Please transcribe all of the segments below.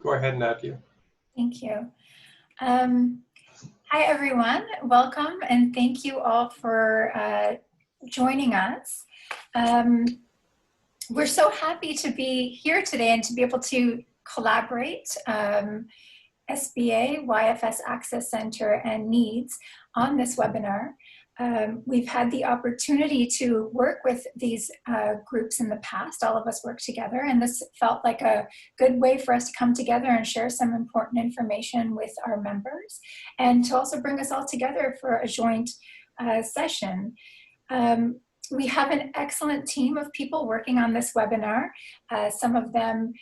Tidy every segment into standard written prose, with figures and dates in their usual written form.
Go ahead, Nadia. Thank you. Hi, everyone. Welcome, and thank you all for joining us. We're so happy to be here today and to be able to collaborate, SBA, YFS Access Center, and NEADS on this webinar. We've had the opportunity to work with these groups in the past. All of us worked together, and this felt like a good way for us to come together and share some important information with our members, and to also bring us all together for a joint session. We have an excellent team of people working on this webinar. Some of them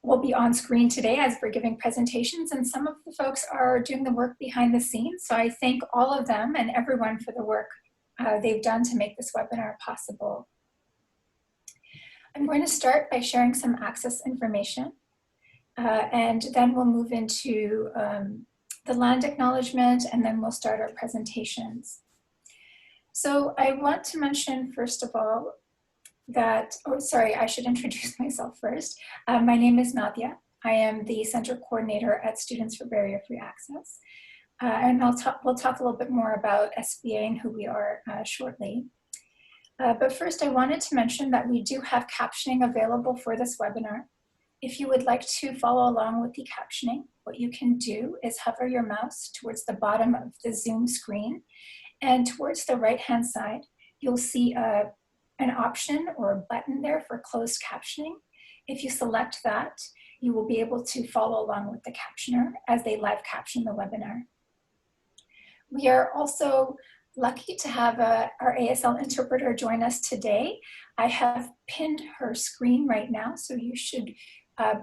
will be on screen today as we're giving presentations, and some of the folks are doing the work behind the scenes. So I thank all of them and everyone for the work they've done to make this webinar possible. I'm going to start by sharing some access information, and then we'll move into the land acknowledgement, and then we'll start our presentations. So I want to mention, first of all, that, I should introduce myself first. My name is Nadia. I am the Center Coordinator at Students for Barrier-Free Access. And we'll talk a little bit more about SBA and who we are shortly. But first, I wanted to mention that we do have captioning available for this webinar. If you would like to follow along with the captioning, what you can do is hover your mouse towards the bottom of the Zoom screen, and towards the right-hand side, you'll see an option or a button there for closed captioning. If you select that, you will be able to follow along with the captioner as they live caption the webinar. We are also lucky to have our ASL interpreter join us today. I have pinned her screen right now, so you should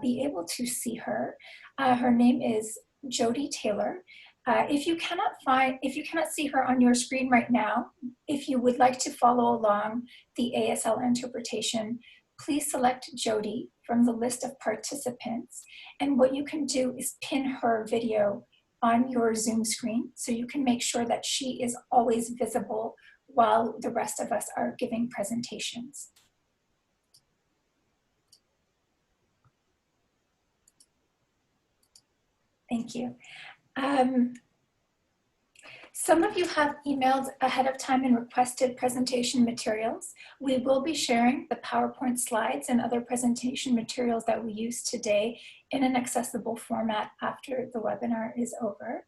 be able to see her. Her name is Jody Taylor. If you cannot see her on your screen right now, if you would like to follow along the ASL interpretation, please select Jody from the list of participants. And what you can do is pin her video on your Zoom screen, so you can make sure that she is always visible while the rest of us are giving presentations. Thank you. Some of you have emailed ahead of time and requested presentation materials. We will be sharing the PowerPoint slides and other presentation materials that we use today in an accessible format after the webinar is over.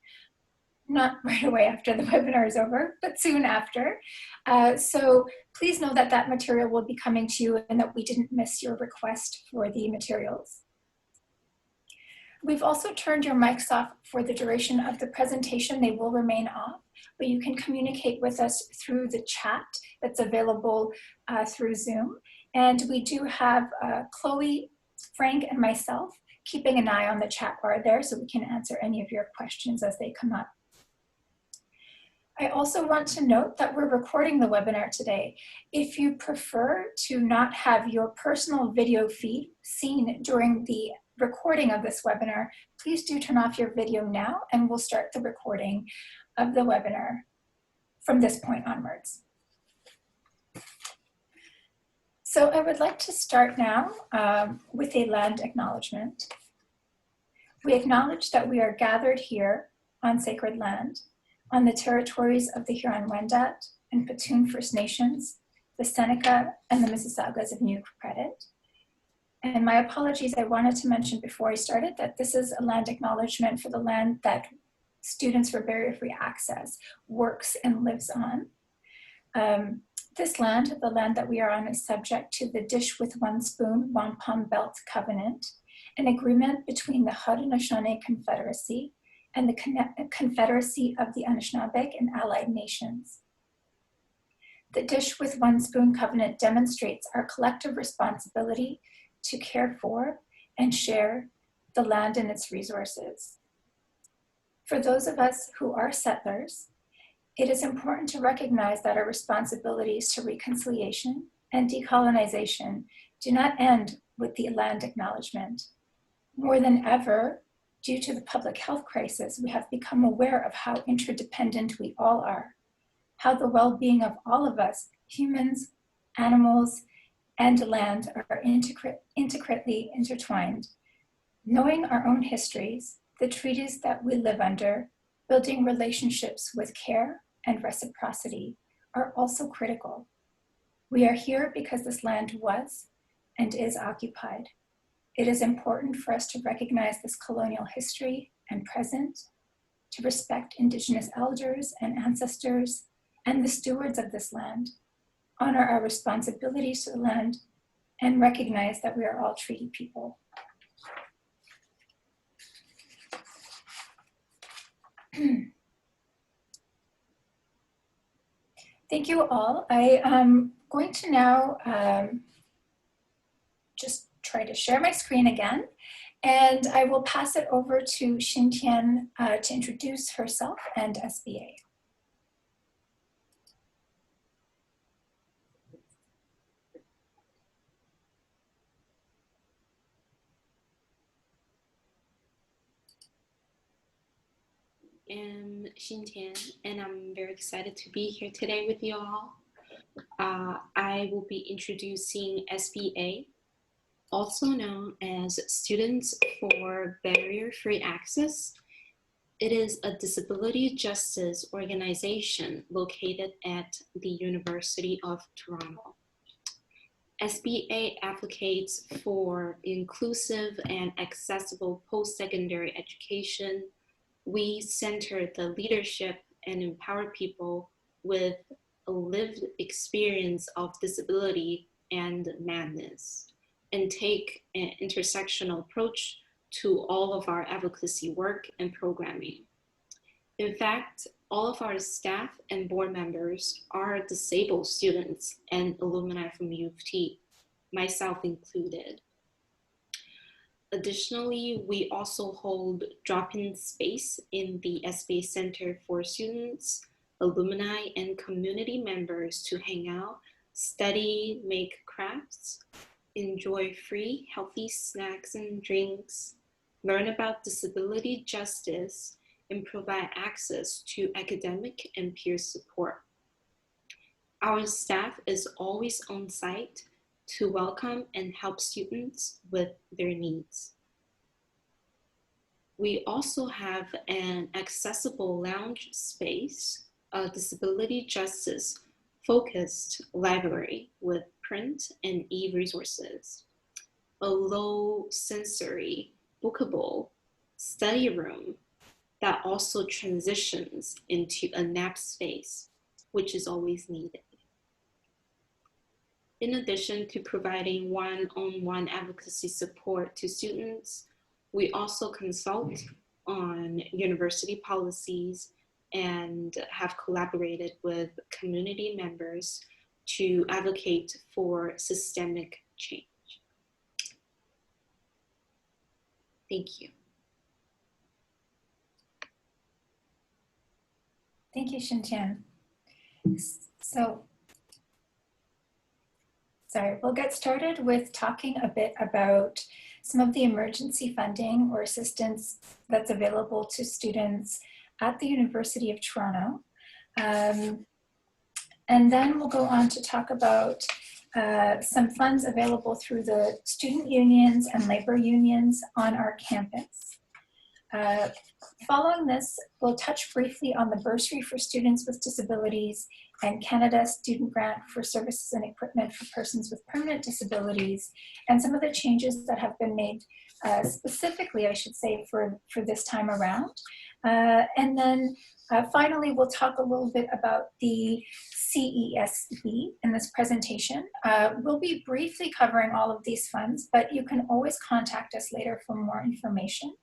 Not right away after the webinar is over, but soon after. So please know that that material will be coming to you and that we didn't miss your request for the materials. We've also turned your mics off for the duration of the presentation. They will remain off, but you can communicate with us through the chat that's available through Zoom. And we do have Chloe, Frank, and myself keeping an eye on the chat bar there so we can answer any of your questions as they come up. I also want to note that we're recording the webinar today. If you prefer to not have your personal video feed seen during the recording of this webinar, please do turn off your video now, and we'll start the recording of the webinar from this point onwards. So I would like to start now with a land acknowledgement. We acknowledge that we are gathered here on sacred land, on the territories of the Huron-Wendat and Petun First Nations, the Seneca and the Mississaugas of New Credit. And my apologies, I wanted to mention before I started that this is a land acknowledgement for the land that Students for Barrier-Free Access works and lives on. This land, the land that we are on, is subject to the Dish with One Spoon Wampum Belt Covenant, an agreement between the Haudenosaunee Confederacy and the Confederacy of the Anishinaabe and Allied Nations. The Dish with One Spoon Covenant demonstrates our collective responsibility to care for and share the land and its resources. For those of us who are settlers, it is important to recognize that our responsibilities to reconciliation and decolonization do not end with the land acknowledgement. More than ever, due to the public health crisis, we have become aware of how interdependent we all are, how the well-being of all of us, humans, animals, and land are intricately intertwined. Knowing our own histories, the treaties that we live under, building relationships with care and reciprocity are also critical. We are here because this land was and is occupied. It is important for us to recognize this colonial history and present, to respect Indigenous elders and ancestors and the stewards of this land, honor our responsibilities to the land, and recognize that we are all treaty people. Thank you all. I am going to now just try to share my screen again, and I will pass it over to Xintian to introduce herself and SBA. I'm Xintian, and I'm very excited to be here today with you all. I will be introducing SBA, also known as Students for Barrier-Free Access. It is a disability justice organization located at the University of Toronto. SBA advocates for inclusive and accessible post-secondary education. We center the leadership and empower people with a lived experience of disability and madness, and take an intersectional approach to all of our advocacy work and programming. In fact, all of our staff and board members are disabled students and alumni from U of T, myself included. Additionally, we also hold drop-in space in the SBA Center for students, alumni, and community members to hang out, study, make crafts, enjoy free, healthy snacks and drinks, learn about disability justice, and provide access to academic and peer support. Our staff is always on site to welcome and help students with their needs. We also have an accessible lounge space, a disability justice focused library with print and e-resources, a low sensory, bookable study room that also transitions into a nap space, which is always needed. In addition to providing one-on-one advocacy support to students, we also consult on university policies and have collaborated with community members to advocate for systemic change. Thank you. Thank you, Xintian. We'll get started with talking a bit about some of the emergency funding or assistance that's available to students at the University of Toronto. And then we'll go on to talk about some funds available through the student unions and labor unions on our campus. Following this, we'll touch briefly on the bursary for students with disabilities and Canada Student Grant for services and equipment for persons with permanent disabilities, and some of the changes that have been made specifically, I should say, for this time around. And then finally, we'll talk a little bit about the CESB in this presentation. We'll be briefly covering all of these funds, but you can always contact us later for more information.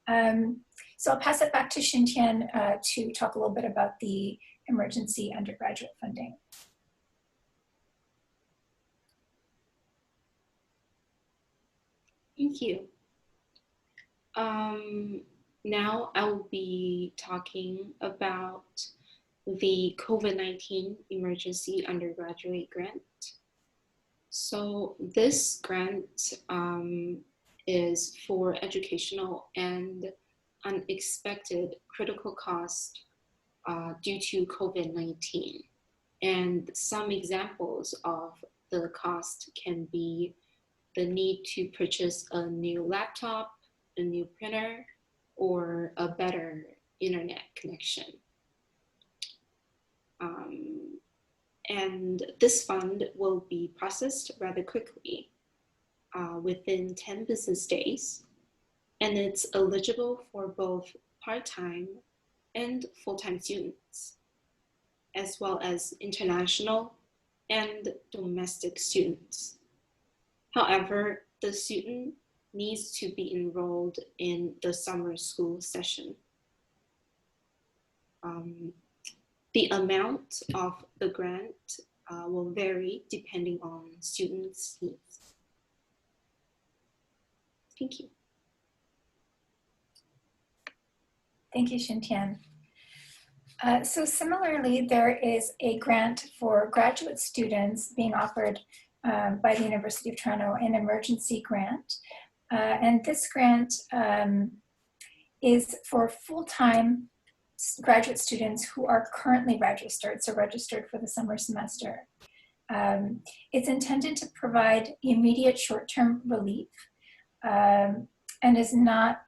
So I'll pass it back to Xintian to talk a little bit about the emergency undergraduate funding. Thank you. Now I'll be talking about the COVID-19 Emergency Undergraduate Grant. So this grant is for educational and unexpected critical cost due to COVID-19. And some examples of the cost can be the need to purchase a new laptop, a new printer, or a better internet connection. And this fund will be processed rather quickly, within 10 business days, and it's eligible for both part-time and full-time students, as well as international and domestic students. However, the student needs to be enrolled in the summer school session. The amount of the grant will vary depending on students' needs. Thank you. Thank you, Xintian. So similarly, there is a grant for graduate students being offered by the University of Toronto, an emergency grant. And this grant is for full-time graduate students who are currently registered, so registered for the summer semester. It's intended to provide immediate short-term relief and is not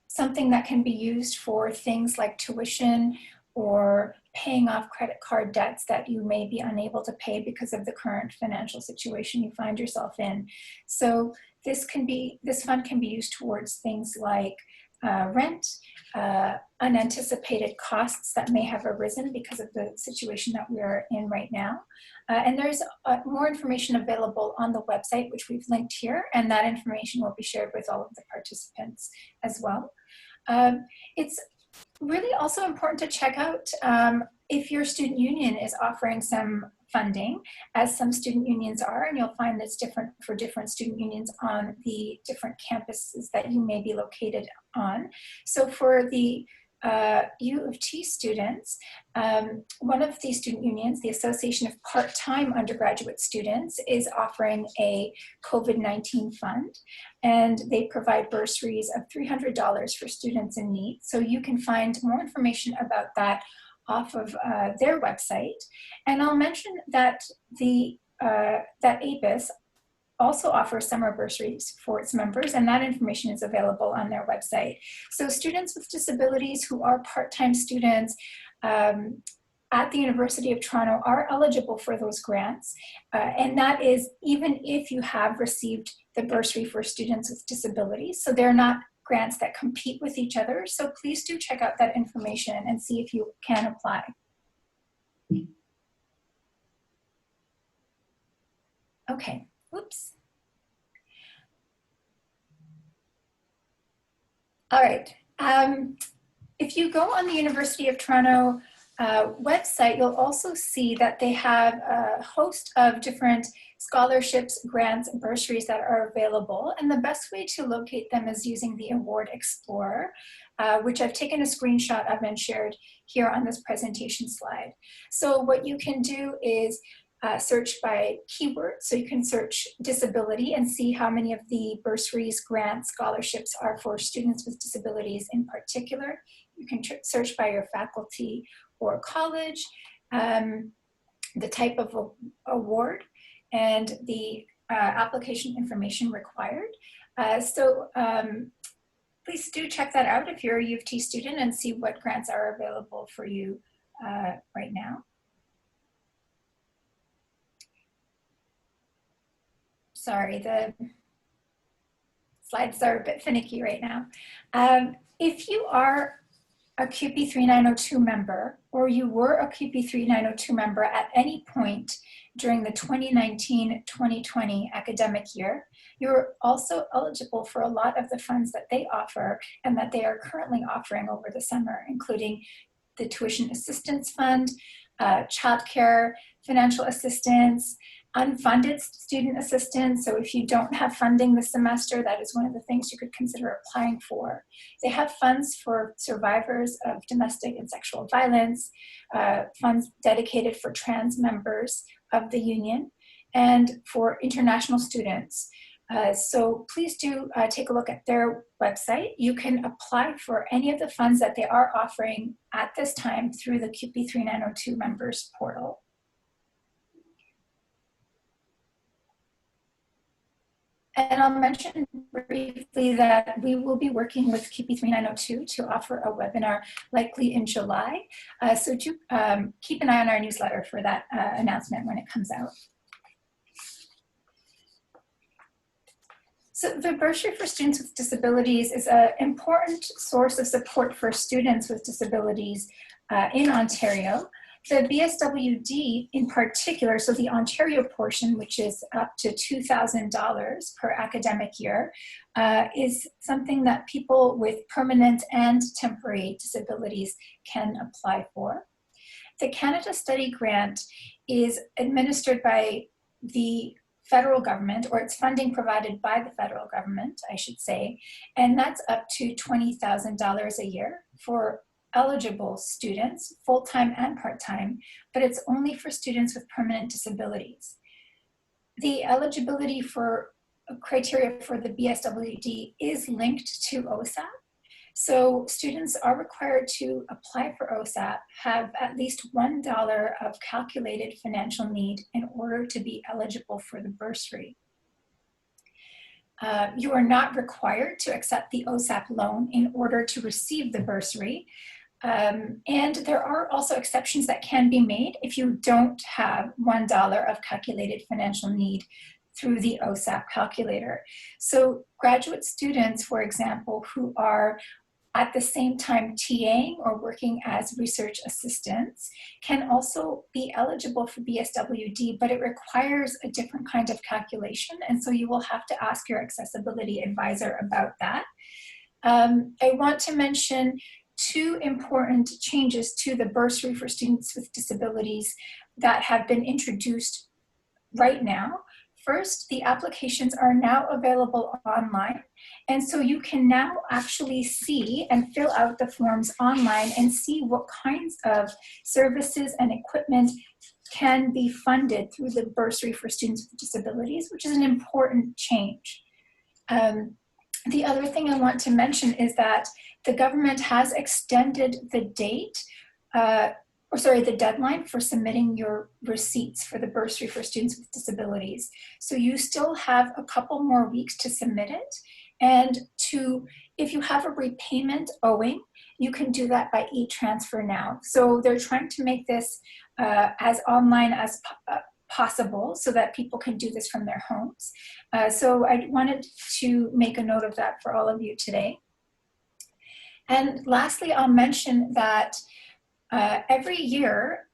something that can be used for things like tuition or paying off credit card debts that you may be unable to pay because of the current financial situation you find yourself in. So this fund can be used towards things like rent, unanticipated costs that may have arisen because of the situation that we're in right now. And there's more information available on the website, which we've linked here, and that information will be shared with all of the participants as well. It's really also important to check out if your student union is offering some funding, as some student unions are, and you'll find it's different for different student unions on the different campuses that you may be located on. So for the U of T students, one of the student unions, the Association of Part-Time Undergraduate Students, is offering a COVID-19 fund, and they provide bursaries of $300 for students in need. So you can find more information about that off of their website. And I'll mention that that APIS also offers summer bursaries for its members, and that information is available on their website. So students with disabilities who are part-time students at the University of Toronto are eligible for those grants, and that is even if you have received the bursary for students with disabilities. So they're not grants that compete with each other. So please do check out that information and see if you can apply. Okay, whoops. All right, if you go on the University of Toronto website, you'll also see that they have a host of different scholarships, grants, and bursaries that are available. And the best way to locate them is using the Award Explorer, which I've taken a screenshot of and shared here on this presentation slide. So what you can do is search by keyword. So you can search disability and see how many of the bursaries, grants, scholarships are for students with disabilities in particular. You can search by your faculty or college, the type of award, and the application information required. Please do check that out if you're a U of T student and see what grants are available for you right now. Sorry, the slides are a bit finicky right now. If you are a QP 3902 member, or you were a QP 3902 member at any point during the 2019-2020 academic year, you're also eligible for a lot of the funds that they offer and that they are currently offering over the summer, including the Tuition Assistance Fund, childcare, financial assistance, unfunded student assistance. So if you don't have funding this semester, that is one of the things you could consider applying for. They have funds for survivors of domestic and sexual violence, funds dedicated for trans members of the union, and for international students. So please do take a look at their website. You can apply for any of the funds that they are offering at this time through the QP 3902 members portal. And I'll mention briefly that we will be working with QP 3902 to offer a webinar likely in July. So do keep an eye on our newsletter for that announcement when it comes out. So the bursary for students with disabilities is an important source of support for students with disabilities in Ontario. The BSWD in particular, so the Ontario portion, which is up to $2,000 per academic year, is something that people with permanent and temporary disabilities can apply for. The Canada Study Grant is administered by the federal government, or it's funding provided by the federal government, I should say, and that's up to $20,000 a year for eligible students, full-time and part-time, but it's only for students with permanent disabilities. The eligibility for criteria for the BSWD is linked to OSAP. So students are required to apply for OSAP, have at least $1 of calculated financial need in order to be eligible for the bursary. You are not required to accept the OSAP loan in order to receive the bursary. And there are also exceptions that can be made if you don't have $1 of calculated financial need through the OSAP calculator. So graduate students, for example, who are at the same time TAing or working as research assistants can also be eligible for BSWD, but it requires a different kind of calculation. And so you will have to ask your accessibility advisor about that. I want to mention two important changes to the bursary for students with disabilities that have been introduced right now. First, the applications are now available online. And so you can now actually see and fill out the forms online and see what kinds of services and equipment can be funded through the bursary for students with disabilities, which is an important change. The other thing I want to mention is that the government has extended the date, the deadline for submitting your receipts for the bursary for students with disabilities. So you still have a couple more weeks to submit it. And if you have a repayment owing, you can do that by e-transfer now. So they're trying to make this as online as possible so that people can do this from their homes. So I wanted to make a note of that for all of you today. And lastly, I'll mention that every year,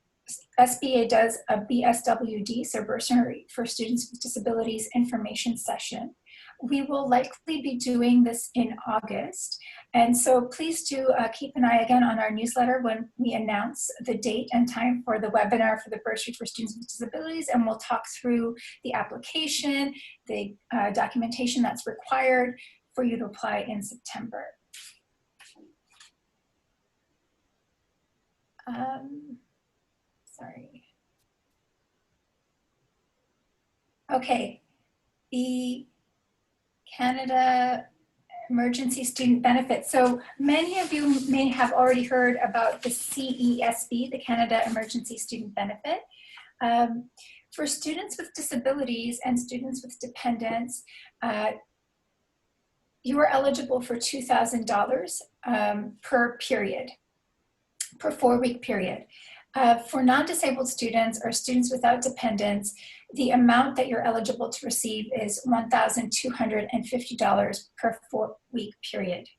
SBA does a BSWD, so Bursary for Students with Disabilities information session. We will likely be doing this in August. And so please do keep an eye again on our newsletter when we announce the date and time for the webinar for the Bursary for Students with Disabilities, and we'll talk through the application, the documentation that's required for you to apply in September. Sorry. Okay, the Canada Emergency Student Benefit. So many of you may have already heard about the CESB, the Canada Emergency Student Benefit. For students with disabilities and students with dependents, you are eligible for $2,000 per period, per 4-week period. For non-disabled students or students without dependents, the amount that you're eligible to receive is $1,250 per 4-week period.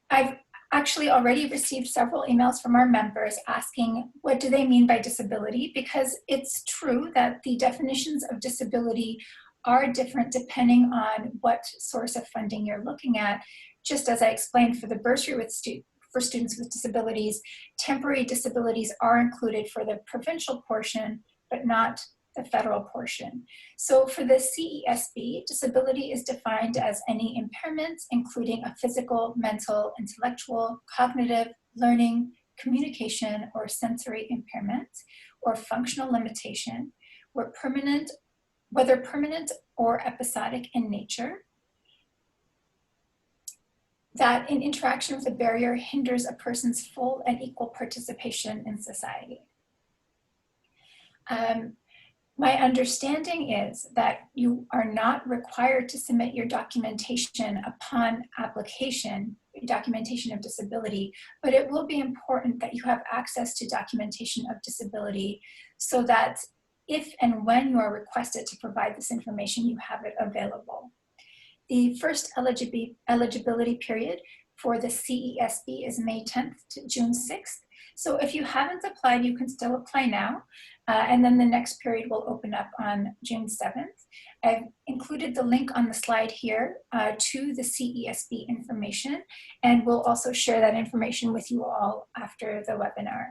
I've actually already received several emails from our members asking what do they mean by disability, because it's true that the definitions of disability are different depending on what source of funding you're looking at. Just as I explained for the bursary for students with disabilities, temporary disabilities are included for the provincial portion, but not the federal portion. So for the CESB, disability is defined as any impairments, including a physical, mental, intellectual, cognitive, learning, communication, or sensory impairment, or functional limitation, whether permanent or episodic in nature, that in interaction with a barrier hinders a person's full and equal participation in society. My understanding is that you are not required to submit your documentation upon application, documentation of disability, but it will be important that you have access to documentation of disability so that if and when you are requested to provide this information, you have it available. The first eligibility period for the CESB is May 10th to June 6th. So if you haven't applied, you can still apply now. And then the next period will open up on June 7th. I've included the link on the slide here to the CESB information, and we'll also share that information with you all after the webinar.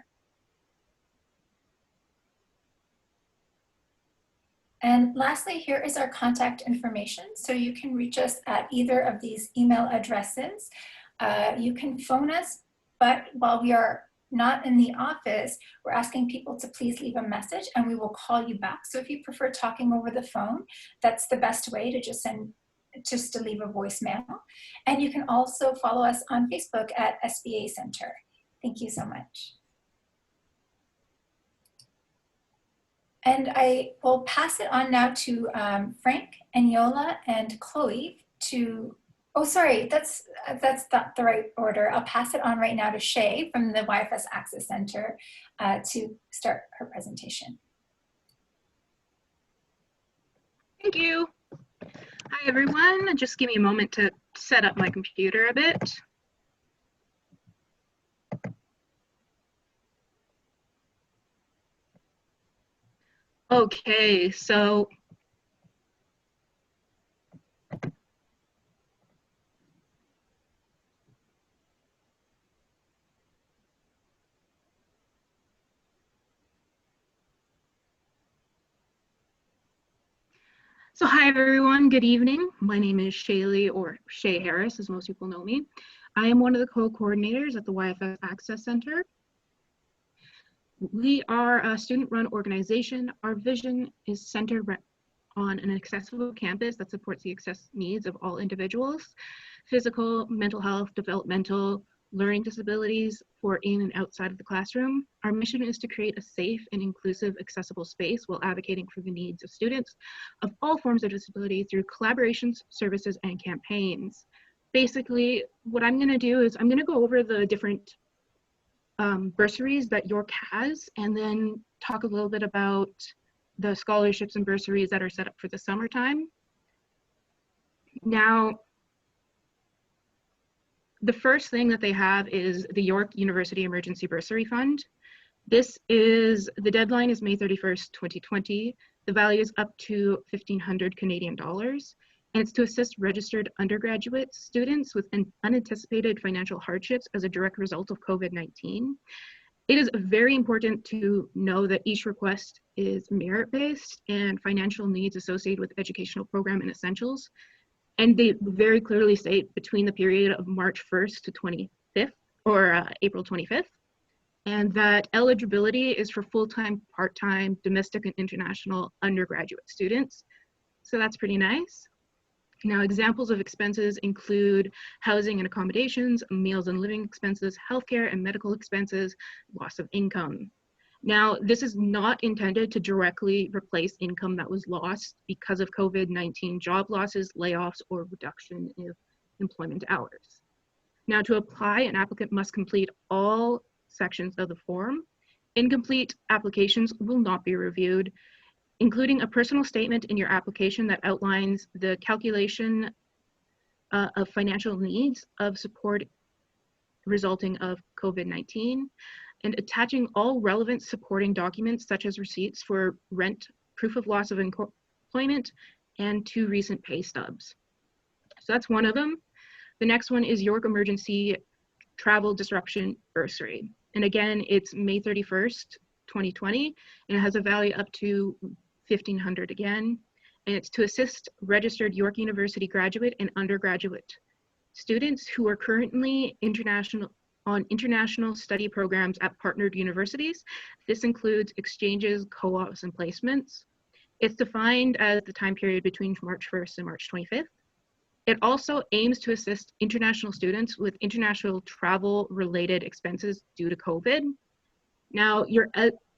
And lastly, here is our contact information. So you can reach us at either of these email addresses. You can phone us, but while we are not in the office, we're asking people to please leave a message and we will call you back. So if you prefer talking over the phone, that's the best way to just to leave a voicemail. And you can also follow us on Facebook at SBA Center. Thank you so much. And I will pass it on now to Frank, Eniola, and Chloe to, oh, sorry, that's not the right order. I'll pass it on right now to Shay from the YFS Access Center to start her presentation. Thank you. Hi, everyone. Just give me a moment to set up my computer a bit. Okay, so hi everyone, good evening. My name is Shaylee, or Shay Harris, as most people know me. I am one of the co-coordinators at the YFS Access Center. We are a student-run organization. Our vision is centered on an accessible campus that supports the access needs of all individuals, physical, mental health, developmental, learning disabilities for in and outside of the classroom. Our mission is to create a safe and inclusive, accessible space while advocating for the needs of students of all forms of disability through collaborations, services, and campaigns. Basically, what I'm gonna do is I'm gonna go over the different bursaries that York has, and then talk a little bit about the scholarships and bursaries that are set up for the summertime. Now, the first thing that they have is the York University Emergency Bursary Fund. This is, the deadline is May 31st, 2020. The value is up to 1,500 Canadian dollars. And it's to assist registered undergraduate students with unanticipated financial hardships as a direct result of COVID-19. It is very important to know that each request is merit-based and financial needs associated with educational program and essentials. And they very clearly state between the period of March 1st to 25th, or April 25th, and that eligibility is for full-time, part-time, domestic and international undergraduate students. So that's pretty nice. Now, examples of expenses include housing and accommodations, meals and living expenses, healthcare and medical expenses, loss of income. Now, this is not intended to directly replace income that was lost because of COVID-19 job losses, layoffs, or reduction in employment hours. Now, to apply, an applicant must complete all sections of the form. Incomplete applications will not be reviewed, including a personal statement in your application that outlines the calculation of financial needs of support resulting of COVID-19, and attaching all relevant supporting documents such as receipts for rent, proof of loss of employment, and 2 recent pay stubs. So that's one of them. The next one is York Emergency Travel Disruption Bursary. And again, it's May 31st, 2020, and it has a value up to 1,500 again. And it's to assist registered York University graduate and undergraduate students who are currently on international study programs at partnered universities. This includes exchanges, co-ops, and placements. It's defined as the time period between March 1st and March 25th. It also aims to assist international students with international travel-related expenses due to COVID. Now,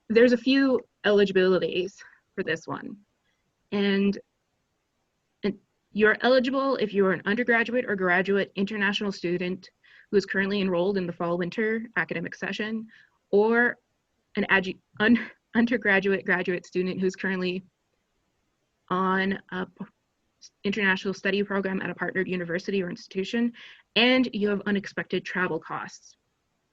there's a few eligibilities. for this one. And you're eligible if you're an undergraduate or graduate international student who is currently enrolled in the fall-winter academic session, or an undergraduate graduate student who's currently on a international study program at a partnered university or institution, and you have unexpected travel costs.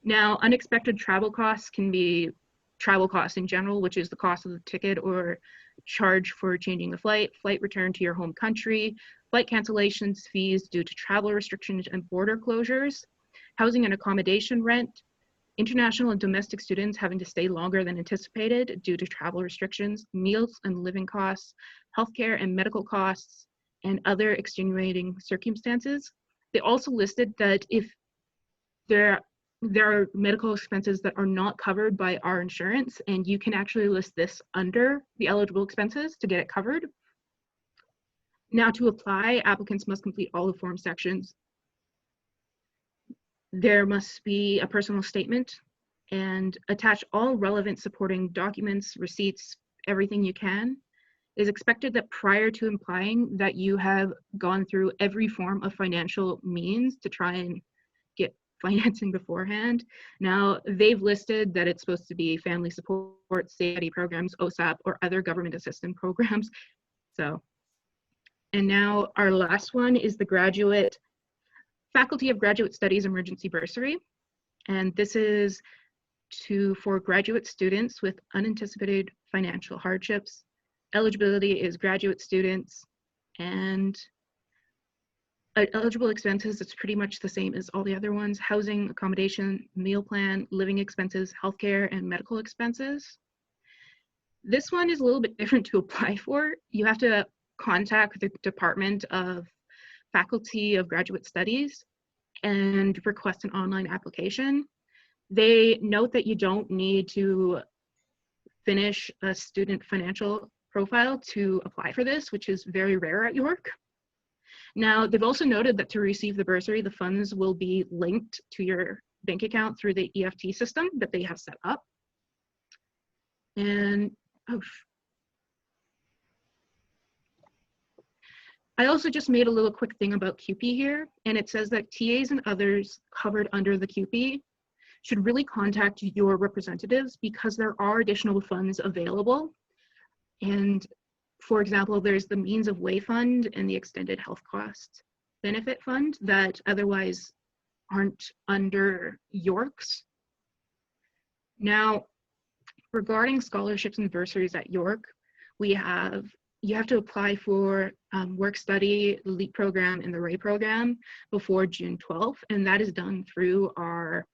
Now, unexpected travel costs can be travel costs in general, which is the cost of the ticket or charge for changing the flight return to your home country, flight cancellations, fees due to travel restrictions and border closures, housing and accommodation rent, international and domestic students having to stay longer than anticipated due to travel restrictions, meals and living costs, healthcare and medical costs, and other extenuating circumstances. They also listed that if there are medical expenses that are not covered by our insurance, and you can actually list this under the eligible expenses to get it covered. Now, to apply, applicants must complete all the form sections. There must be a personal statement and attach all relevant supporting documents, receipts, everything you can. It is expected that prior to applying that you have gone through every form of financial means to try and get financing beforehand. Now, they've listed that it's supposed to be family support, study programs, OSAP, or other government assistance programs. So, and now our last one is the Faculty of Graduate Studies Emergency Bursary. And this is for graduate students with unanticipated financial hardships. Eligibility is graduate students, and eligible expenses, it's pretty much the same as all the other ones: housing, accommodation, meal plan, living expenses, healthcare, and medical expenses. This one is a little bit different to apply for. You have to contact the Department of Faculty of Graduate Studies and request an online application. They note that you don't need to finish a student financial profile to apply for this, which is very rare at York. Now, they've also noted that to receive the bursary, the funds will be linked to your bank account through the EFT system that they have set up. And I also just made a little quick thing about CUPE here, and it says that TAs and others covered under the CUPE should really contact your representatives because there are additional funds available. And for example, there's the Means of Way Fund and the Extended Health Cost Benefit Fund that otherwise aren't under York's. Now, regarding scholarships and bursaries at York, you have to apply for work study, the LEAP program, and the RAY program before June 12th, and that is done through our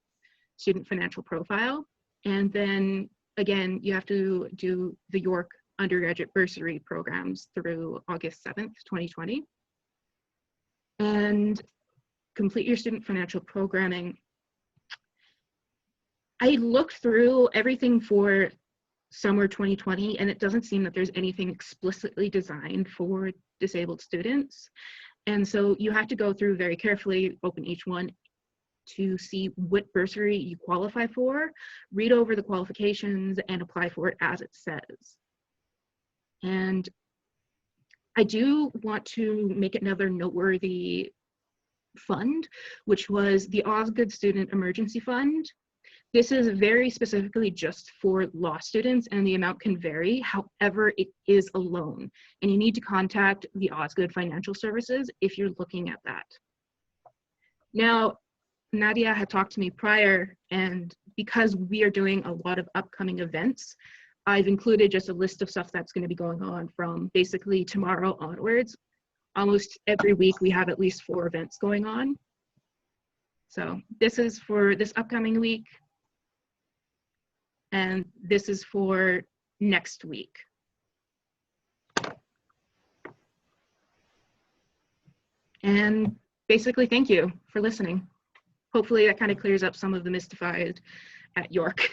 student financial profile. And then again, you have to do the York undergraduate bursary programs through August 7th, 2020. And complete your student financial programming. I looked through everything for summer 2020, and it doesn't seem that there's anything explicitly designed for disabled students. And so you have to go through very carefully, open each one to see what bursary you qualify for, read over the qualifications, and apply for it as it says. And I do want to make another noteworthy fund, which was the Osgood Student Emergency Fund. This is very specifically just for law students, and the amount can vary. However, it is a loan, and you need to contact the Osgood Financial Services if you're looking at that. Now, Nadia had talked to me prior, and because we are doing a lot of upcoming events, I've included just a list of stuff that's going to be going on from basically tomorrow onwards. Almost every week we have at least 4 events going on. So this is for this upcoming week, and this is for next week. And basically, thank you for listening. Hopefully that kind of clears up some of the mystified at York.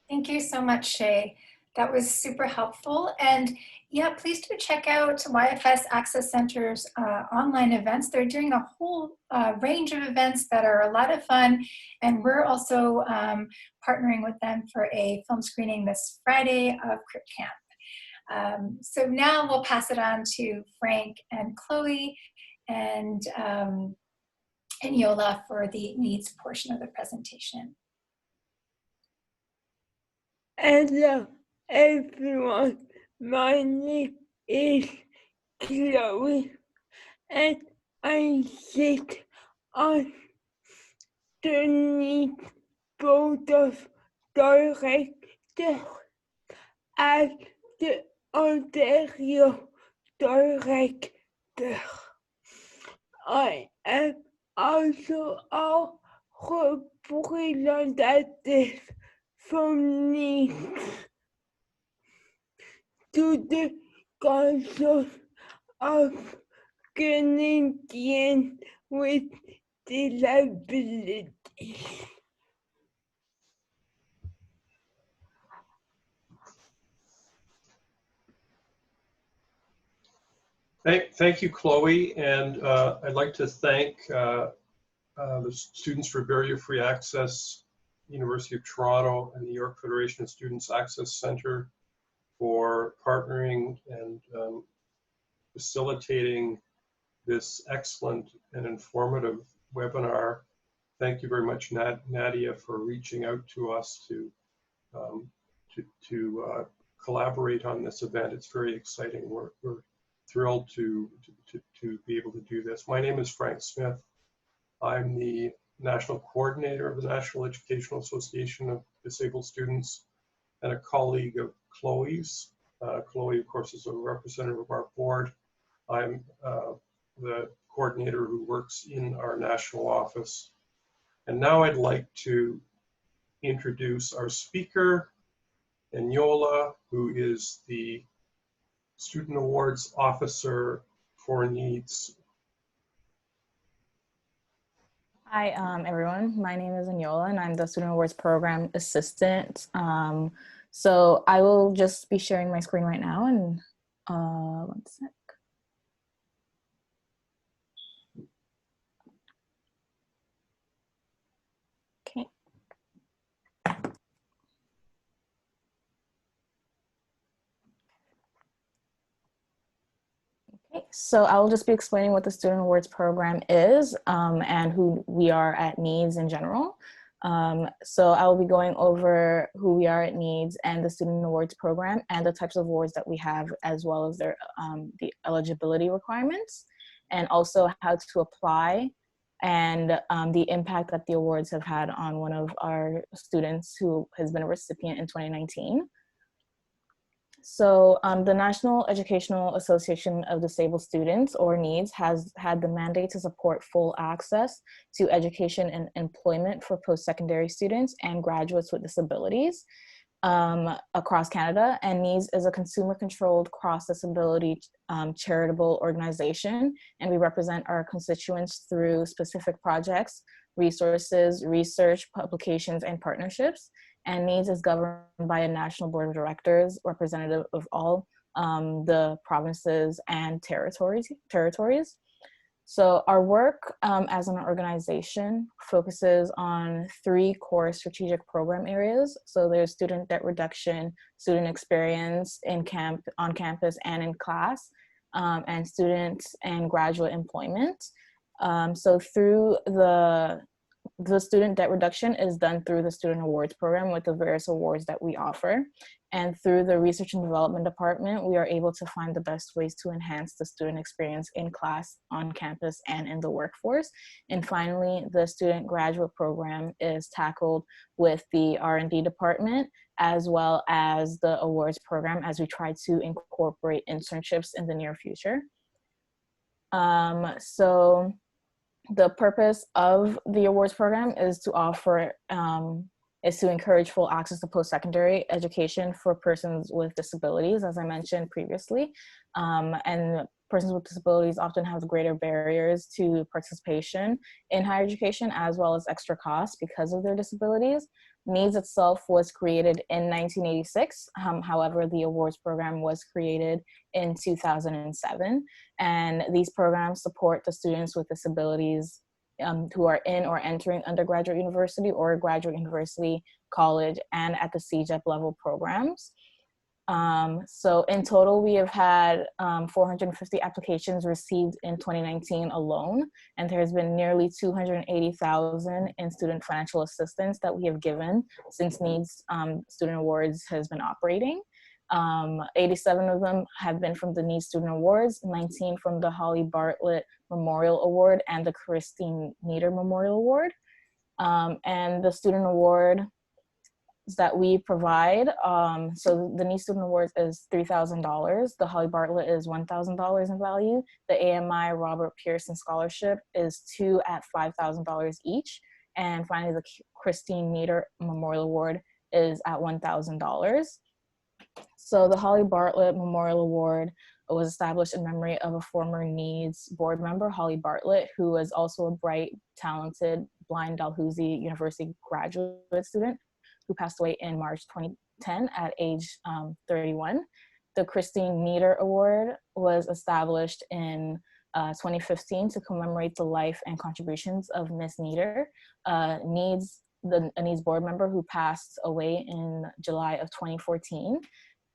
Thank you so much, Shay. That was super helpful. And yeah, please do check out YFS Access Center's online events. They're doing a whole range of events that are a lot of fun. And we're also partnering with them for a film screening this Friday of Crip Camp. So now we'll pass it on to Frank and Chloe and Yola for the NEADS portion of the presentation. Hello everyone, my name is Chloe and I sit on the NEADS Board of Directors as the Ontario Director. I am also a representative from NEADS to the Council of Canadians with Disabilities. Thank you, Chloe, and I'd like to thank the Students for Barrier-Free Access, University of Toronto, and the York Federation of Students Access Center for partnering and facilitating this excellent and informative webinar. Thank you very much, Nadia, for reaching out to us to collaborate on this event. It's very exciting. We're thrilled to be able to do this. My name is Frank Smith. I'm the National Coordinator of the National Educational Association of Disabled Students and a colleague of Chloe's. Chloe, of course, is a representative of our board. I'm the coordinator who works in our national office. And now I'd like to introduce our speaker, Enyola, who is the Student Awards Officer for NEADS. Hi, everyone. My name is Enyola, and I'm the Student Awards Program Assistant. So I will just be sharing my screen right now, and one sec. Okay. So I will just be explaining what the Student Awards Program is and who we are at NEADS in general. So I will be going over who we are at NEADS and the Student Awards Program and the types of awards that we have, as well as their the eligibility requirements, and also how to apply and the impact that the awards have had on one of our students who has been a recipient in 2019. So the National Educational Association of Disabled Students, or NEADS, has had the mandate to support full access to education and employment for post-secondary students and graduates with disabilities across Canada. And NEADS is a consumer-controlled cross-disability charitable organization, and we represent our constituents through specific projects, resources, research, publications, and partnerships. And NEADS is governed by a national board of directors, representative of all the provinces and territories. So our work as an organization focuses on 3 core strategic program areas. So there's student debt reduction, student experience on campus and in class, and student and graduate employment. So through the student debt reduction is done through the Student Awards Program with the various awards that we offer. And through the Research and Development Department, we are able to find the best ways to enhance the student experience in class, on campus, and in the workforce. And finally, the Student Graduate Program is tackled with the R&D Department, as well as the Awards Program, as we try to incorporate internships in the near future. So the purpose of the awards program is to offer, is to encourage full access to post-secondary education for persons with disabilities, as I mentioned previously. And persons with disabilities often have greater barriers to participation in higher education, as well as extra costs because of their disabilities. NEADS itself was created in 1986. However, the awards program was created in 2007. And these programs support the students with disabilities who are in or entering undergraduate university or graduate university, college, and at the CEGEP level programs. So in total, we have had 450 applications received in 2019 alone, and there has been nearly 280,000 in student financial assistance that we have given since NEADS Student Awards has been operating. 87 of them have been from the NEADS Student Awards, 19 from the Holly Bartlett Memorial Award and the Christine Nieder Memorial Award. And the student award that we provide, so the NEADS Student Awards is $3,000. The Holly Bartlett is $1,000 in value. The AMI Robert Pearson Scholarship is two at $5,000 each. And finally, the Christine Nieder Memorial Award is at $1,000. So the Holly Bartlett Memorial Award was established in memory of a former NEADS board member, Holly Bartlett, who was also a bright, talented, blind Dalhousie University graduate student who passed away in March 2010 at age 31. The Christine Nieder Award was established in 2015 to commemorate the life and contributions of Miss Nieder, a NEADS board member who passed away in July of 2014.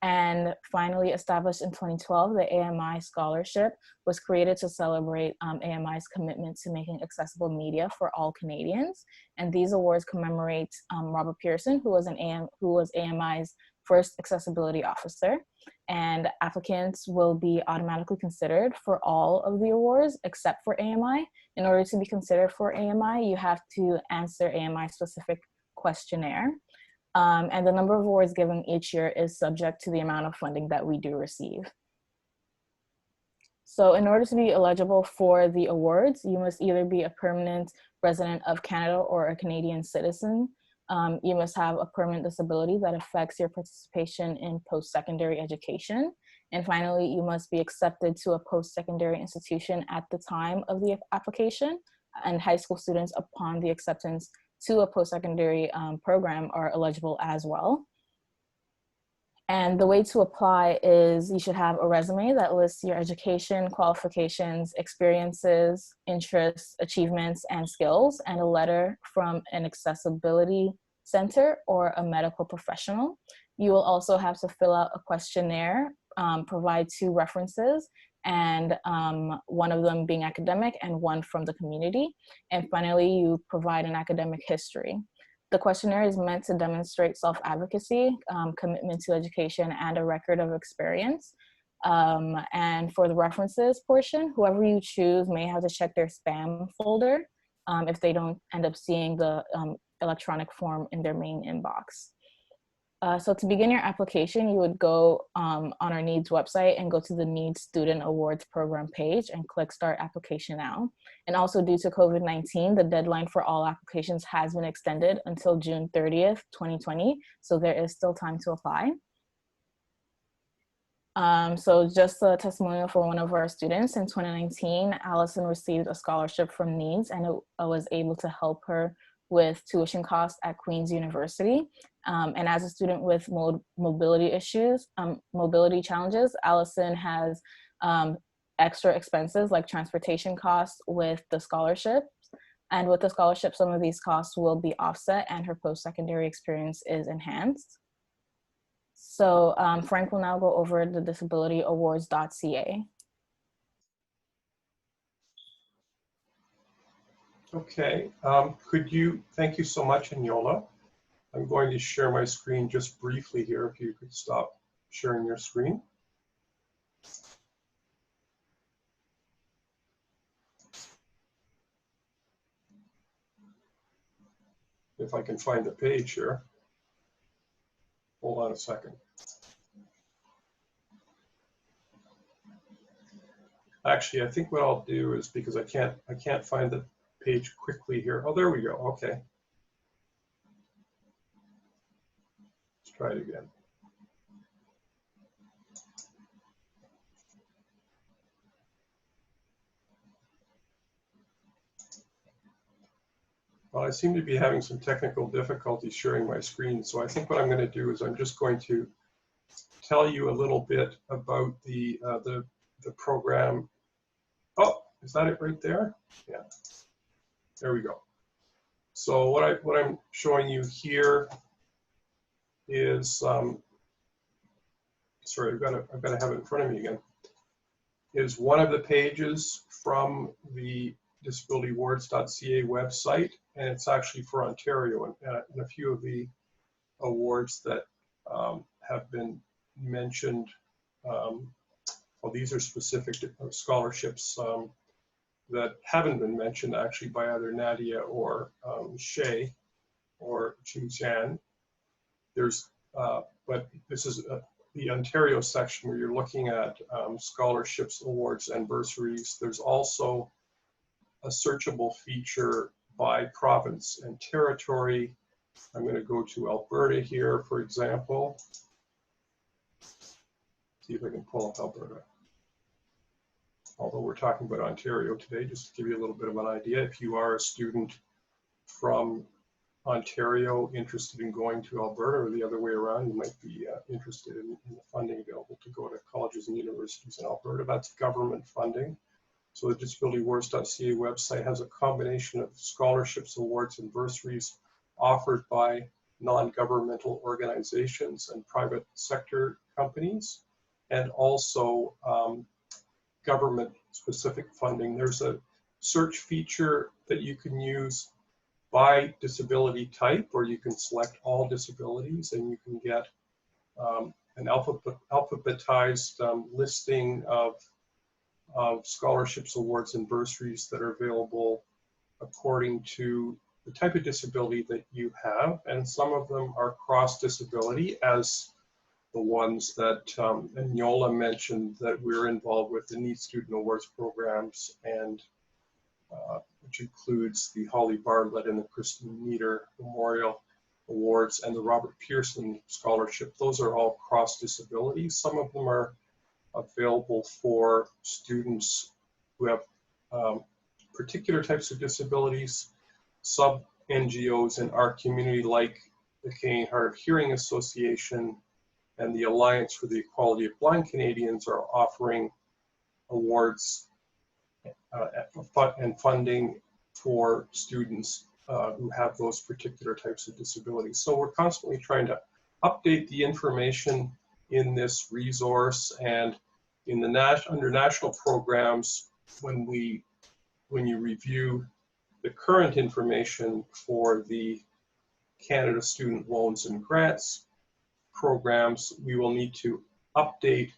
And finally established in 2012, the AMI Scholarship was created to celebrate AMI's commitment to making accessible media for all Canadians. And these awards commemorate Robert Pearson, who was AMI's first accessibility officer. And applicants will be automatically considered for all of the awards except for AMI. In order to be considered for AMI, you have to answer AMI specific questionnaire. And the number of awards given each year is subject to the amount of funding that we do receive. So in order to be eligible for the awards, you must either be a permanent resident of Canada or a Canadian citizen. You must have a permanent disability that affects your participation in post-secondary education. And finally, you must be accepted to a post-secondary institution at the time of the application. And high school students, upon the acceptance to a post-secondary program, are eligible as well. And the way to apply is you should have a resume that lists your education, qualifications, experiences, interests, achievements, and skills, and a letter from an accessibility center or a medical professional. You will also have to fill out a questionnaire, provide 2 references, and one of them being academic and one from the community. And finally, you provide an academic history. The questionnaire is meant to demonstrate self-advocacy, commitment to education, and a record of experience. And for the references portion, whoever you choose may have to check their spam folder if they don't end up seeing the electronic form in their main inbox. So to begin your application, you would go on our NEADS website and go to the NEADS Student Awards Program page and click Start Application Now. And also due to COVID-19, the deadline for all applications has been extended until June 30th, 2020. So there is still time to apply. So just a testimonial for one of our students. In 2019, Allison received a scholarship from NEADS, and it was able to help her with tuition costs at Queen's University. And as a student with mobility issues, mobility challenges, Allison has extra expenses like transportation costs with the scholarship. And with the scholarship, some of these costs will be offset and her post-secondary experience is enhanced. So Frank will now go over the disabilityawards.ca. Okay, thank you so much, Eniola. I'm going to share my screen just briefly here, if you could stop sharing your screen. If I can find the page here. Hold on a second. Actually, I think what I'll do is, because I can't find the page quickly here. Oh, there we go. Okay. Let's try it again. Well, I seem to be having some technical difficulties sharing my screen, so I think what I'm going to do is I'm just going to tell you a little bit about the program. Oh, is that it right there? Yeah, there we go. So what I'm showing you here is sorry, I've got to have it in front of me again. Is one of the pages from the disabilityawards.ca website, and it's actually for Ontario, and a few of the awards that have been mentioned. Well, these are specific scholarships that haven't been mentioned actually by either Nadia or Shay or Chu-Chan. There's, but this is the Ontario section where you're looking at scholarships, awards, and bursaries. There's also a searchable feature by province and territory. I'm going to go to Alberta here, for example. See if I can pull up Alberta. Although we're talking about Ontario today, just to give you a little bit of an idea, if you are a student from Ontario interested in going to Alberta or the other way around, you might be interested in the funding available to go to colleges and universities in Alberta. That's government funding. So the disabilityawards.ca website has a combination of scholarships, awards, and bursaries offered by non-governmental organizations and private sector companies, and also government-specific funding. There's a search feature that you can use by disability type, or you can select all disabilities, and you can get an alphabetized listing of scholarships, awards, and bursaries that are available according to the type of disability that you have. And some of them are cross-disability, as the ones that Nyola mentioned that we're involved with, the NEADS Student Awards programs, and which includes the Holly Bartlett and the Christine Meter Memorial Awards and the Robert Pearson Scholarship. Those are all cross-disability. Some of them are available for students who have particular types of disabilities. Sub-NGOs in our community, like the Canadian Hard of Hearing Association and the Alliance for the Equality of Blind Canadians, are offering awards and funding for students who have those particular types of disabilities. So we're constantly trying to update the information in this resource, and in the under national programs, when you review the current information for the Canada Student Loans and Grants programs, we will need to update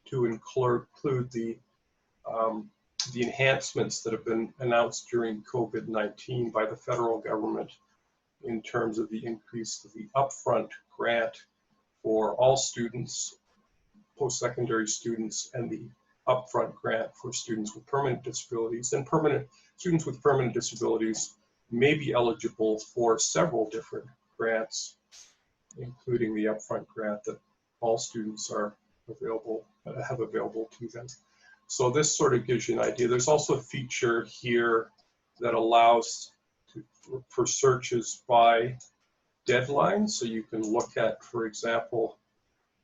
to include the enhancements that have been announced during COVID-19 by the federal government in terms of the increase of the upfront grant for all students, post-secondary students, and the upfront grant for students with permanent disabilities. And students with permanent disabilities may be eligible for several different grants, including the upfront grant that all students are have available to them. So this sort of gives you an idea. There's also a feature here that allows for searches by deadline. So you can look at, for example,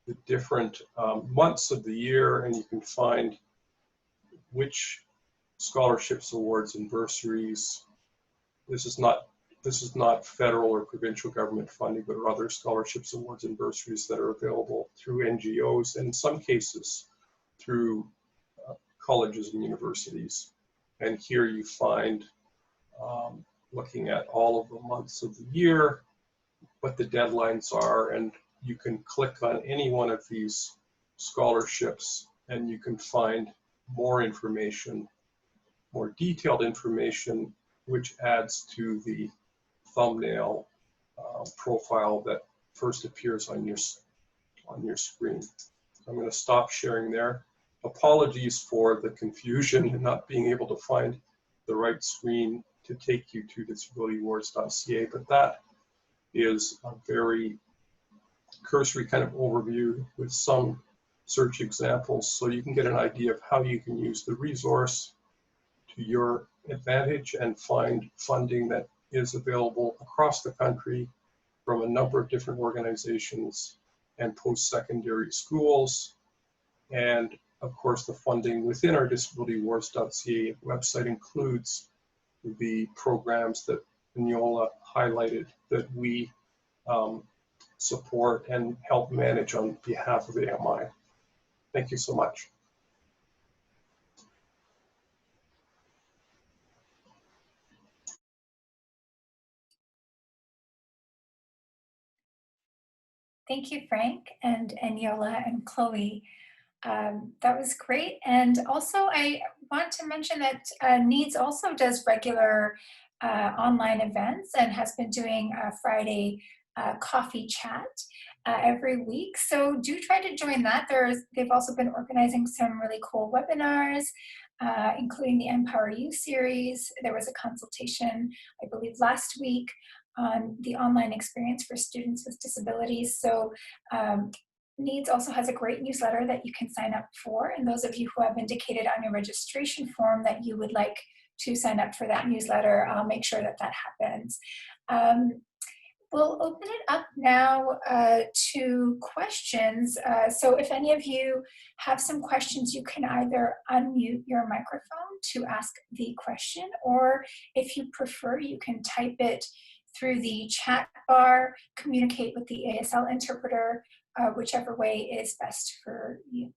the different months of the year, and you can find which scholarships, awards, and bursaries. This is not federal or provincial government funding, but are other scholarships, awards, and bursaries that are available through NGOs, and in some cases through colleges and universities. And here you find, looking at all of the months of the year, what the deadlines are, and you can click on any one of these scholarships and you can find more information, more detailed information, which adds to the thumbnail profile that first appears on your screen. I'm going to stop sharing there. Apologies for the confusion and not being able to find the right screen to take you to disabilityawards.ca, but that is a very cursory kind of overview with some search examples, so you can get an idea of how you can use the resource to your advantage and find funding that is available across the country from a number of different organizations and post-secondary schools. And of course, the funding within our disabilitywars.ca website includes the programs that Neola highlighted that we support and help manage on behalf of AMI. Thank you so much. Thank you, Frank and Yola and Chloe. That was great. And also I want to mention that NEADS also does regular online events and has been doing a Friday coffee chat every week. So do try to join that. They've also been organizing some really cool webinars, including the Empower You series. There was a consultation, I believe, last week on the online experience for students with disabilities. So NEADS also has a great newsletter that you can sign up for. And those of you who have indicated on your registration form that you would like to sign up for that newsletter, I'll make sure that that happens. We'll open it up now to questions. So if any of you have some questions, you can either unmute your microphone to ask the question, or if you prefer, you can type it through the chat bar, communicate with the ASL interpreter, whichever way is best for you.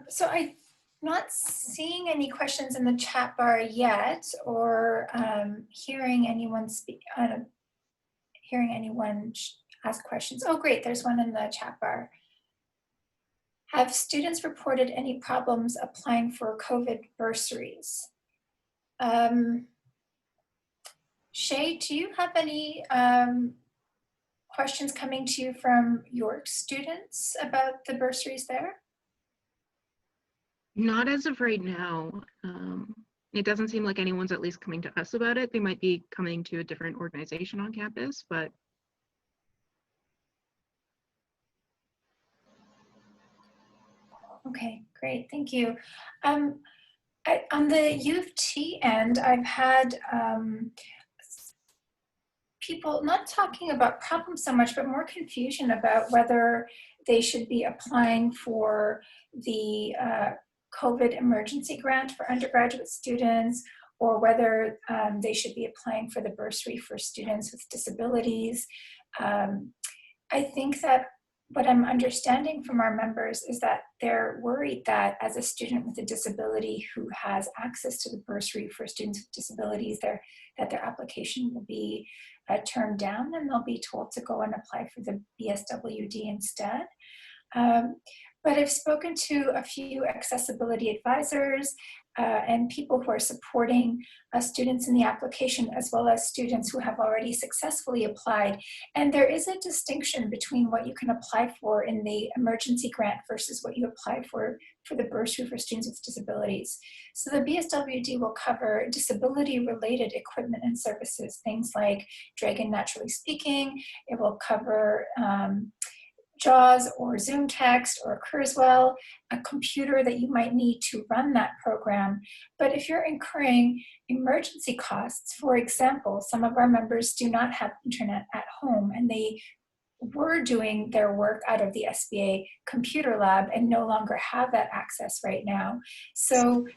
So I'm not seeing any questions in the chat bar yet, or hearing anyone ask questions. Oh, great, there's one in the chat bar. Have students reported any problems applying for COVID bursaries? Shay, do you have any questions coming to you from your students about the bursaries there? Not as of right now. It doesn't seem like anyone's at least coming to us about it. They might be coming to a different organization on campus, but. Okay, great, thank you. On the U of T end, I've had people not talking about problems so much, but more confusion about whether they should be applying for the COVID emergency grant for undergraduate students, or whether they should be applying for the bursary for students with disabilities. I think that what I'm understanding from our members is that they're worried that as a student with a disability who has access to the bursary for students with disabilities, that their application will be turned down, and they'll be told to go and apply for the BSWD instead. But I've spoken to a few accessibility advisors and people who are supporting students in the application, as well as students who have already successfully applied. And there is a distinction between what you can apply for in the emergency grant versus what you apply for the bursary for students with disabilities. So the BSWD will cover disability-related equipment and services, things like Dragon Naturally Speaking. It will cover JAWS or Zoom Text or Kurzweil, a computer that you might need to run that program. But if you're incurring emergency costs, for example, some of our members do not have internet at home and they were doing their work out of the SBA computer lab and no longer have that access right now. So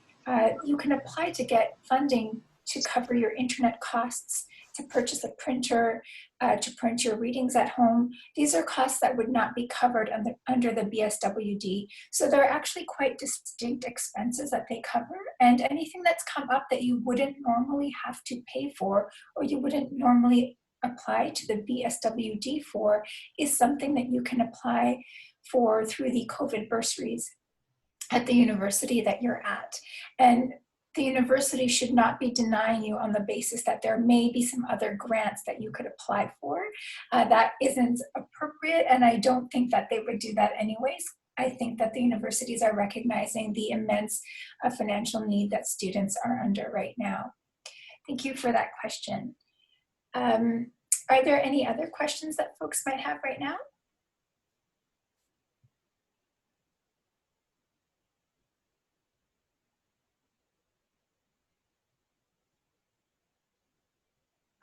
you can apply to get funding to cover your internet costs, to purchase a printer, to print your readings at home. These are costs that would not be covered under the BSWD. So they're actually quite distinct expenses that they cover, and anything that's come up that you wouldn't normally have to pay for or you wouldn't normally apply to the BSWD for is something that you can apply for through the COVID bursaries at the university that you're at. And the university should not be denying you on the basis that there may be some other grants that you could apply for. That isn't appropriate, and I don't think that they would do that anyways. I think that the universities are recognizing the immense financial need that students are under right now. Thank you for that question. Are there any other questions that folks might have right now?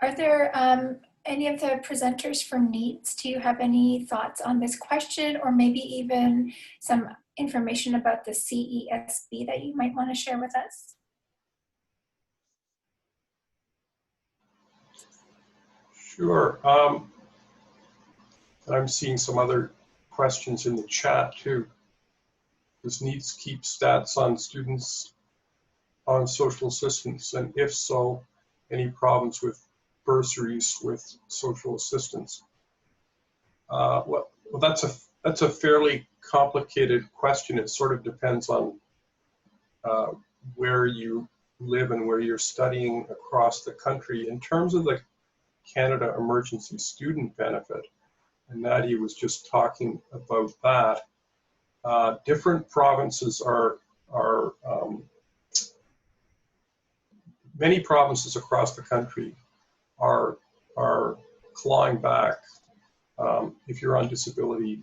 Are there any of the presenters from NEADS? Do you have any thoughts on this question, or maybe even some information about the CESB that you might want to share with us? Sure. I'm seeing some other questions in the chat too. Does NEADS keep stats on students on social assistance? And if so, any problems with bursaries with social assistance? Well, that's a fairly complicated question. It sort of depends on where you live and where you're studying across the country. In terms of the Canada Emergency Student Benefit, and Nadia was just talking about that, different provinces many provinces across the country are clawing back if you're on disability,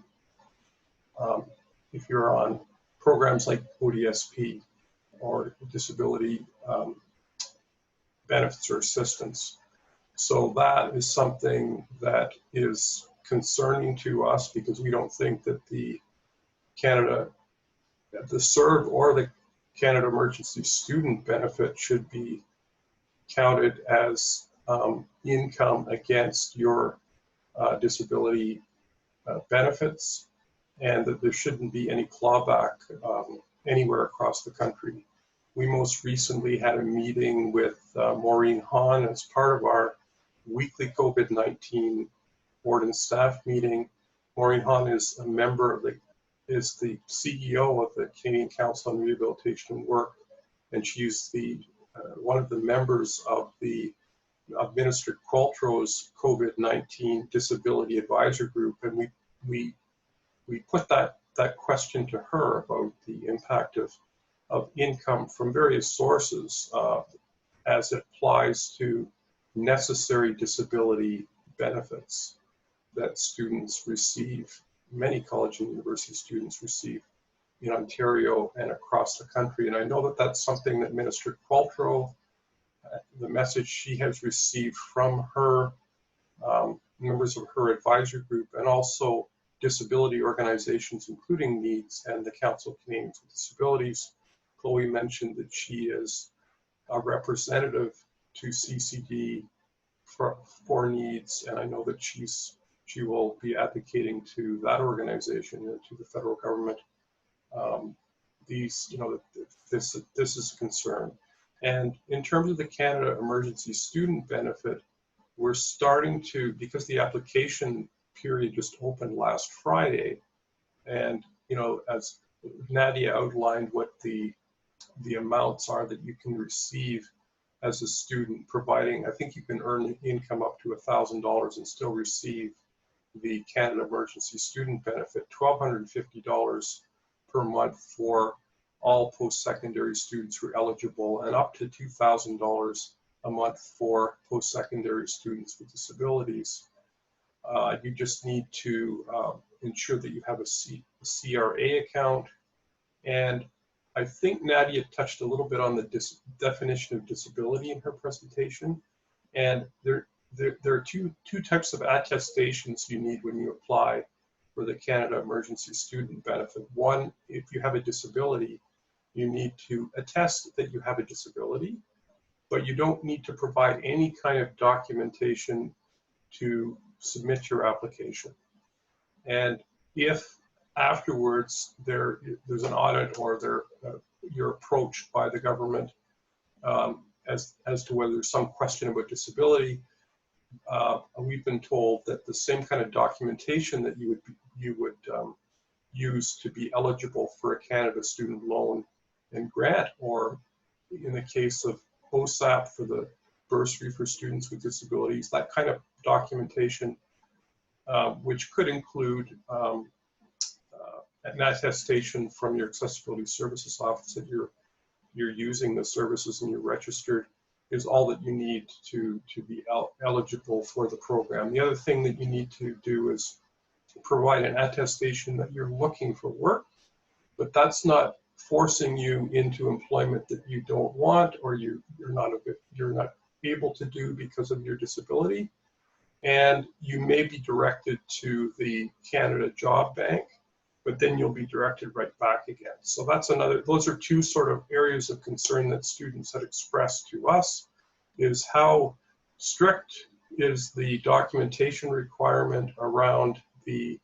if you're on programs like ODSP or disability benefits or assistance. So that is something that is concerning to us because we don't think that the CERB or the Canada Emergency Student Benefit should be counted as income against your disability benefits, and that there shouldn't be any clawback anywhere across the country. We most recently had a meeting with Maureen Hahn as part of our weekly COVID-19 board and staff meeting. Maureen Hahn is a member of is the CEO of the Canadian Council on Rehabilitation and Work, and she's the one of the members of Minister Qualtrough's COVID-19 Disability Advisor Group, and we put that question to her about the impact of income from various sources as it applies to necessary disability benefits that students receive, many college and university students receive in Ontario and across the country. And I know that that's something that Minister Qualtrough, the message she has received from her members of her advisory group, and also disability organizations, including NEADS and the Council of Canadians with Disabilities. Chloe mentioned that she is a representative to CCD for NEADS, and I know that she will be advocating to that organization and to the federal government. This is a concern. And in terms of the Canada Emergency Student Benefit, we're starting to, because the application period just opened last Friday, and as Nadia outlined what the amounts are that you can receive as a student, providing, I think you can earn income up to $1,000 and still receive the Canada Emergency Student Benefit, $1,250 per month for all post-secondary students who are eligible, and up to $2,000 a month for post-secondary students with disabilities. You just need to ensure that you have a CRA account. And I think Nadia touched a little bit on the definition of disability in her presentation. And there are two types of attestations you need when you apply for the Canada Emergency Student Benefit. One, if you have a disability, you need to attest that you have a disability, but you don't need to provide any kind of documentation to submit your application. And if afterwards there's an audit or you're approached by the government as to whether there's some question about disability, we've been told that the same kind of documentation that you would use to be eligible for a Canada student loan and grant, or in the case of OSAP for the bursary for students with disabilities, that kind of documentation, which could include an attestation from your accessibility services office that you're using the services and you're registered, is all that you need to be eligible for the program. The other thing that you need to do is provide an attestation that you're looking for work, but that's not forcing you into employment that you don't want or you're not able to do because of your disability. And you may be directed to the Canada Job Bank, but then you'll be directed right back again. So those are two sort of areas of concern that students had expressed to us, is how strict is the documentation requirement around the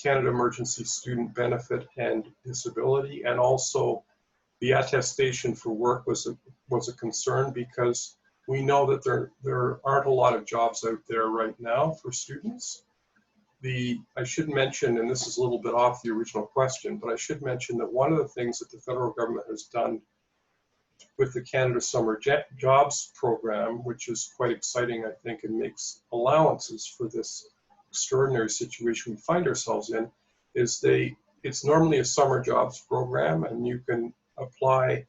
Canada Emergency Student Benefit and Disability, and also the attestation for work was a concern, because we know that there aren't a lot of jobs out there right now for students. I should mention, and this is a little bit off the original question, but I should mention that one of the things that the federal government has done with the Canada Summer Jobs Program, which is quite exciting, I think, and makes allowances for this extraordinary situation we find ourselves in, is it's normally a summer jobs program, and you can apply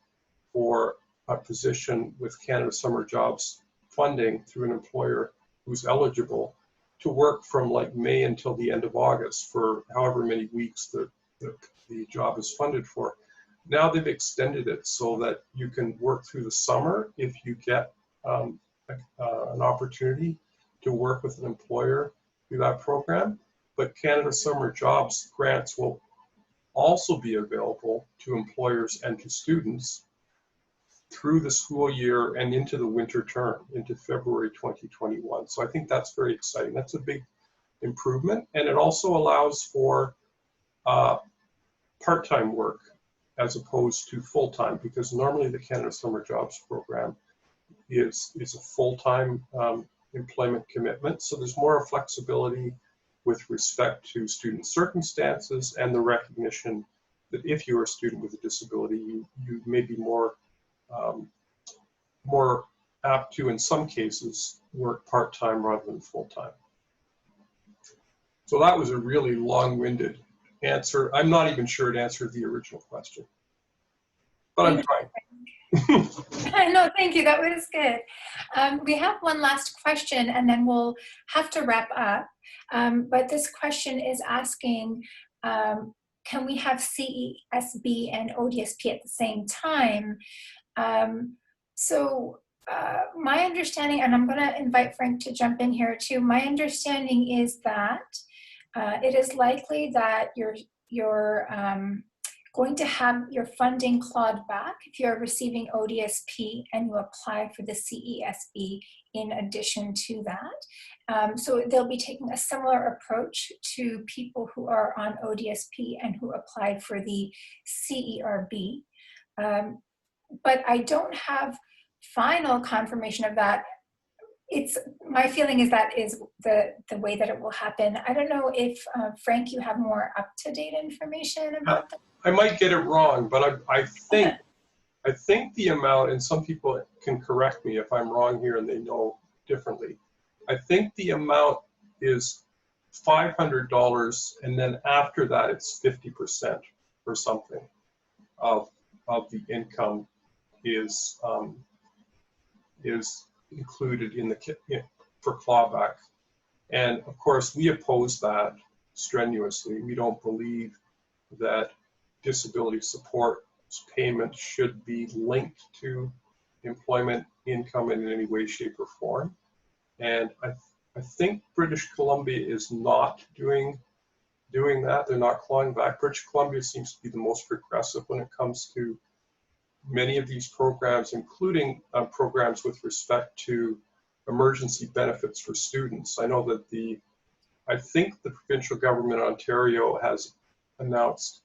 for a position with Canada Summer Jobs funding through an employer who's eligible to work from like May until the end of August for however many weeks the job is funded for. Now they've extended it so that you can work through the summer if you get an opportunity to work with an employer through that program. But Canada Summer Jobs grants will also be available to employers and to students through the school year and into the winter term, into February 2021. So I think that's very exciting. That's a big improvement. And it also allows for part-time work as opposed to full-time, because normally the Canada Summer Jobs Program is a full-time employment commitment. So there's more flexibility with respect to student circumstances and the recognition that if you're a student with a disability, you may be more apt to, in some cases, work part-time rather than full-time. So that was a really long-winded answer. I'm not even sure it answered the original question, but I'm trying. No, thank you. That was good. We have one last question, and then we'll have to wrap up. But this question is asking, can we have CESB and ODSP at the same time? My understanding, and I'm going to invite Frank to jump in here too, my understanding is that it is likely that you're going to have your funding clawed back if you're receiving ODSP and you apply for the CESB in addition to that. So they'll be taking a similar approach to people who are on ODSP and who applied for the CERB. But I don't have final confirmation of that. My feeling is that is the way that it will happen. I don't know if, Frank, you have more up-to-date information about that? I might get it wrong, but I think the amount, and some people can correct me if I'm wrong here and they know differently, I think the amount is $500, and then after that it's 50% or something of the income is included in for clawback. And of course we oppose that, strenuously. We don't believe that disability support payments should be linked to employment income in any way, shape, or form. And I think British Columbia is not doing that. They're not clawing back. British Columbia seems to be the most progressive when it comes to many of these programs, including programs with respect to emergency benefits for students. I know that I think the provincial government of Ontario has announced,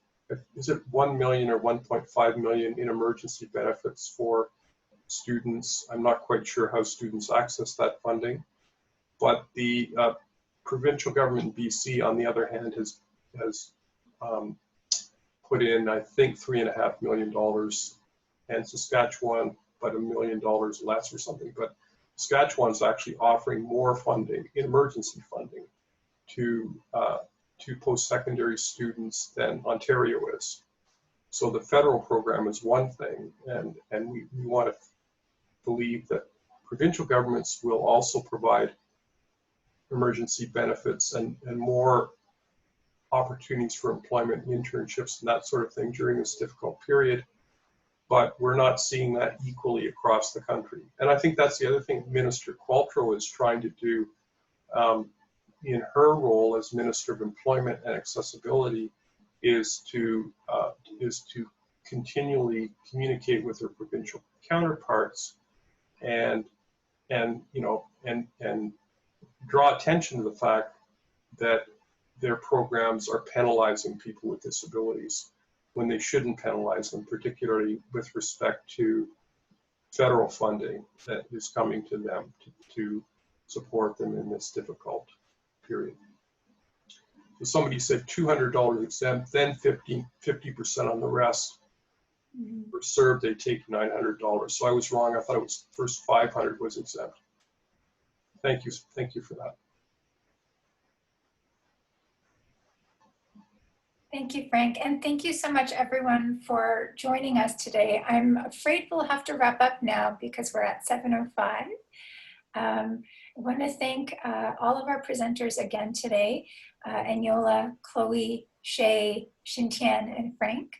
is it 1 million or 1.5 million in emergency benefits for students. I'm not quite sure how students access that funding, but the provincial government in BC, on the other hand, has put in, I think, $3.5 million, and Saskatchewan, but $1 million less or something. But Saskatchewan's actually offering more funding, emergency funding, to post-secondary students than Ontario is. So the federal program is one thing, and we want to believe that provincial governments will also provide emergency benefits and more opportunities for employment, internships, and that sort of thing during this difficult period. But we're not seeing that equally across the country. And I think that's the other thing Minister Qualtrough is trying to do in her role as Minister of Employment and Accessibility, is to continually communicate with her provincial counterparts and draw attention to the fact that their programs are penalizing people with disabilities when they shouldn't penalize them, particularly with respect to federal funding that is coming to them to support them in this difficult period. So somebody said $200 exempt, then 50% on the rest. For served, they take $900. So I was wrong. I thought it was first 500 was exempt. Thank you for that. Thank you, Frank. And thank you so much, everyone, for joining us today. I'm afraid we'll have to wrap up now because we're at 7:05. I want to thank all of our presenters again today, Eniola, Chloe, Shay, Shintian, and Frank.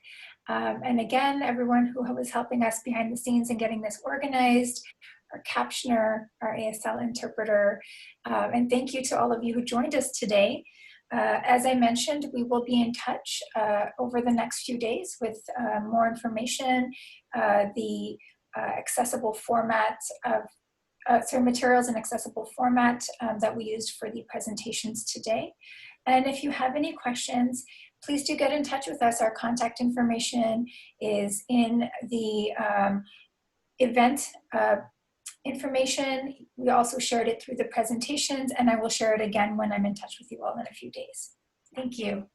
And again, everyone who was helping us behind the scenes in getting this organized, our captioner, our ASL interpreter, and thank you to all of you who joined us today. As I mentioned, we will be in touch over the next few days with more information, the accessible format of materials in accessible format that we used for the presentations today. And if you have any questions, please do get in touch with us. Our contact information is in the event information. We also shared it through the presentations, and I will share it again when I'm in touch with you all in a few days. Thank you.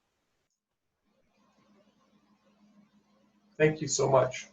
Thank you so much.